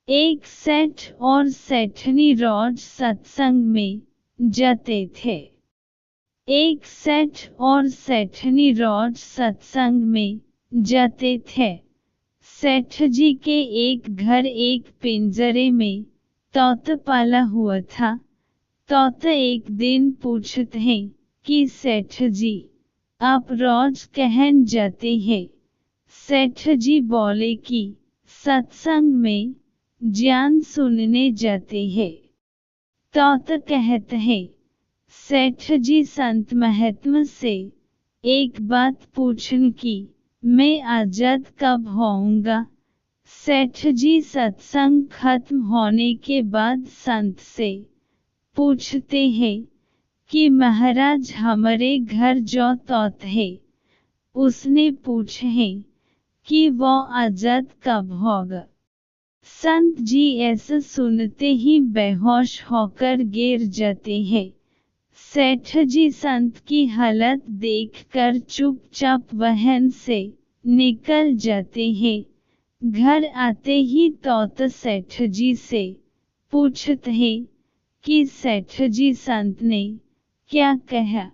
एक सेठ और सेठनी रोज सत्संग में जाते थे। एक सेठ और सेठनी रोज सत्संग में जाते थे। सेठ जी के एक घर एक पिंजरे में तोता पाला हुआ था। तोता एक दिन पूछते हैं कि सेठ जी, आप रोज कहाँ जाते हैं? सेठ जी बोले कि सत्संग में ज्ञान सुनने जाते हैं। तोता कहते हैं, सेठ जी संत महात्मा से एक बात पूछने की, मैं आजाद कब होऊंगा? सेठ जी सत्संग खत्म होने के बाद संत से पूछते हैं कि महाराज हमारे घर जो तोता है उसने पूछे हैं कि वो आजाद कब होगा। संत जी ऐसा सुनते ही बेहोश होकर गिर जाते हैं। सेठ जी संत की हालत देखकर चुपचाप वहन से निकल जाते हैं। घर आते ही तोता सेठ जी से पूछते हैं कि सेठ जी संत ने क्या कहा?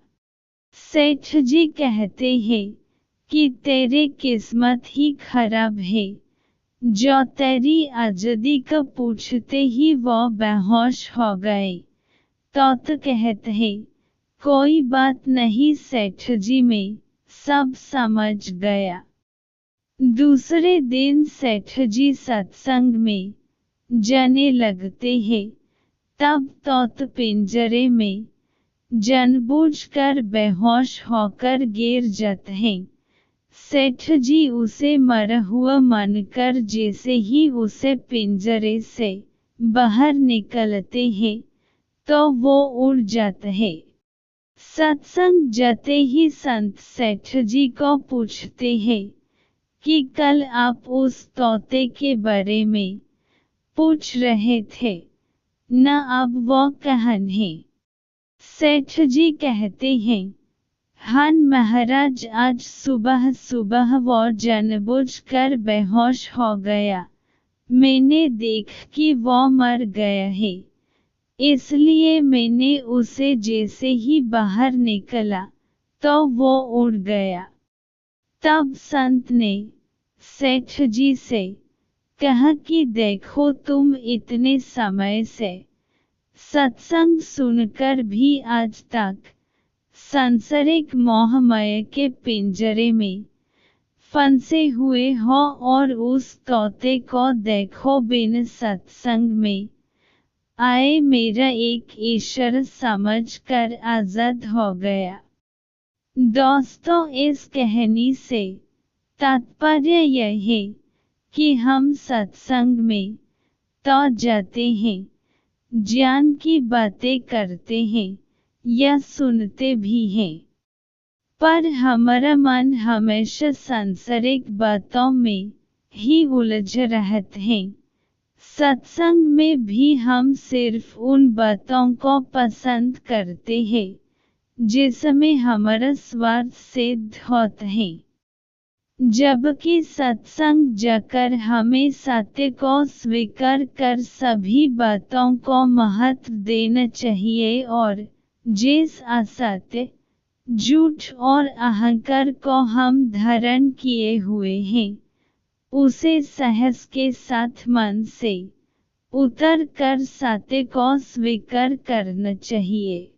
सेठ जी कहते हैं कि तेरी किस्मत ही खराब है, जो तेरी आजादी का पूछते ही वो बेहोश हो गए। तोता कहते हैं, कोई बात नहीं सेठ जी, मैं सब समझ गया। दूसरे दिन सेठ जी सत्संग में जाने लगते हैं। तब तोता पिंजरे में जानबूझकर बेहोश होकर गिर जाते हैं। सेठ जी उसे मरा हुआ मानकर जैसे ही उसे पिंजरे से बाहर निकलते हैं तो वो उड़ जाता है। सत्संग जाते ही संत सेठ जी को पूछते हैं कि कल आप उस तोते के बारे में पूछ रहे थे न, अब वो कहाँ है? सेठ जी कहते हैं, हाँ महाराज, आज सुबह सुबह वो जानबूझकर बेहोश हो गया। मैंने देखा कि वो मर गया है, इसलिए मैंने उसे जैसे ही बाहर निकला तो वो उड़ गया। तब संत ने सेठ जी से कहा कि देखो, तुम इतने समय से सत्संग सुनकर भी आज तक सांसारिक मोहमाया के पिंजरे में फंसे हुए हो और उस तोते को देखो बिन सत्संग में आए मेरा एक ईश्वर समझकर आजाद हो गया। दोस्तों, इस कहानी से तात्पर्य यह है कि हम सत्संग में तो जाते हैं, ज्ञान की बातें करते हैं या सुनते भी हैं, पर हमारा मन हमेशा सांसारिक बातों में ही उलझ रहता है। सत्संग में भी हम सिर्फ उन बातों को पसंद करते हैं जिसमें हमारा स्वार्थ सिद्ध होता है, जबकि सत्संग जाकर हमें सत्य को स्वीकार कर सभी बातों को महत्व देना चाहिए और जिस असत्य, झूठ और अहंकार को हम धारण किए हुए हैं उसे साहस के साथ मन से उतर कर सत्य को स्वीकार करना चाहिए।